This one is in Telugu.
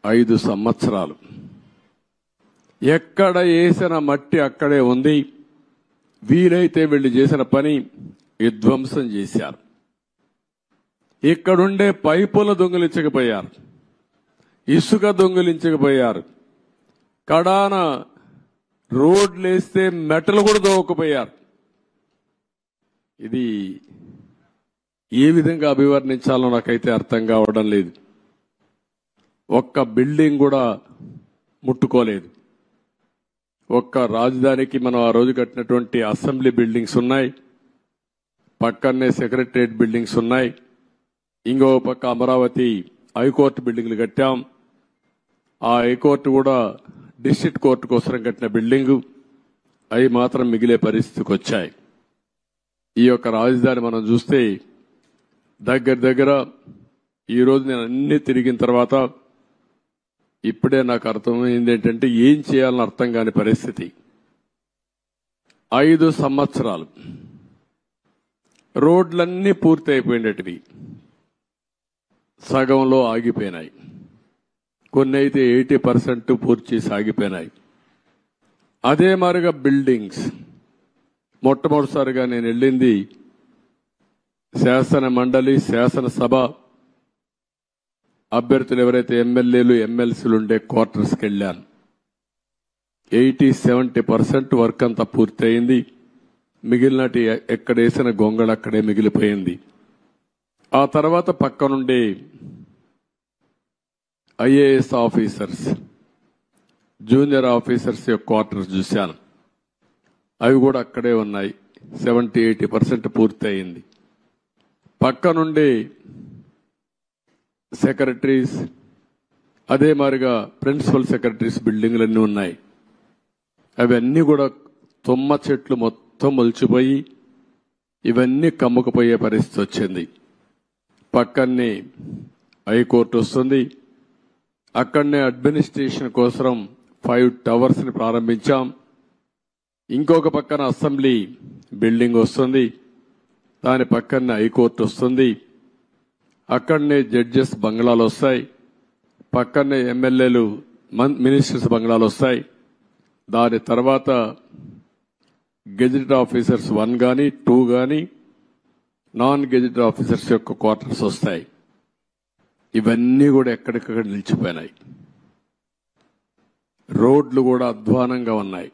5 సంవత్సరాలు ఎక్కడ వేసిన మట్టి అక్కడే ఉంది. వీలైతే వీళ్ళు చేసిన పని విధ్వంసం చేశారు. ఇక్కడుండే పైపులు దొంగిలించకపోయారు, ఇసుక దొంగిలించకపోయారు, కడాన రోడ్లేస్తే మెటలు కూడా దోవకపోయారు. ఇది ఏ విధంగా అభివర్ణించాలో నాకైతే అర్థం కావడం లేదు. ఒక్క బిల్డింగ్ కూడా ముట్టుకోలేదు. ఒక్క రాజధానికి మనం ఆ రోజు కట్టినటువంటి అసెంబ్లీ బిల్డింగ్స్ ఉన్నాయి, పక్కనే సెక్రటరియట్ బిల్డింగ్స్ ఉన్నాయి, ఇంకో పక్క అమరావతి హైకోర్టు బిల్డింగ్లు కట్టాం. ఆ హైకోర్టు కూడా డిస్ట్రిక్ట్ కోర్టు కోసం కట్టిన బిల్డింగు, అవి మాత్రం మిగిలే పరిస్థితికి వచ్చాయి. ఈ యొక్క రాజధాని మనం చూస్తే దగ్గర ఈరోజు నేను అన్ని తిరిగిన తర్వాత ఇప్పుడే నాకు అర్థమైంది ఏంటంటే ఏం చేయాలని అర్థం కాని పరిస్థితి. 5 సంవత్సరాలు రోడ్లన్నీ పూర్తి అయిపోయినటివి, సగంలో ఆగిపోయినాయి, కొన్ని అయితే 80% పూర్తి చేసి ఆగిపోయినాయి. అదే మాదిరిగా బిల్డింగ్స్ మొట్టమొదటిసారిగా నేను వెళ్ళింది శాసన మండలి, శాసనసభ అభ్యర్థులు ఎవరైతే ఎమ్మెల్యేలు ఎమ్మెల్సీలు ఉండే క్వార్టర్స్కి వెళ్ళాను. 80-70% వర్క్ అంతా పూర్తయింది. మిగిలినటి ఎక్కడేసిన గొంగళ అక్కడే మిగిలిపోయింది. ఆ తర్వాత పక్కనుండే ఐఏఎస్ ఆఫీసర్స్, జూనియర్ ఆఫీసర్స్ యొక్క క్వార్టర్స్ చూశాను. అవి కూడా అక్కడే ఉన్నాయి. 70-80% పూర్తి అయింది. పక్కనుండే సెక్రటరీస్, అదే మాదిరిగా ప్రిన్సిపల్ సెక్రటరీస్ బిల్డింగ్లన్నీ ఉన్నాయి. అవన్నీ కూడా తుమ్మ చెట్లు మొత్తం మొలిచిపోయి ఇవన్నీ కమ్ముకుపోయే పరిస్థితి వచ్చింది. పక్కనే హైకోర్టు వస్తుంది. అక్కడనే అడ్మినిస్ట్రేషన్ కోసం 5 టవర్స్ ని ప్రారంభించాం. ఇంకొక పక్కన అసెంబ్లీ బిల్డింగ్ వస్తుంది, దాని పక్కనే హైకోర్టు వస్తుంది. అక్కడనే జడ్జెస్ బంగ్లాలు వస్తాయి, పక్కనే ఎమ్మెల్యేలు మినిస్టర్స్ బంగ్లాలు వస్తాయి. దాని తర్వాత గెజిటెడ్ ఆఫీసర్స్ 1 గాని 2 గాని నాన్ గెజిటెడ్ ఆఫీసర్స్ యొక్క క్వార్టర్స్ వస్తాయి. ఇవన్నీ కూడా ఎక్కడికక్కడ నిలిచిపోయినాయి. రోడ్లు కూడా అధ్వానంగా ఉన్నాయి.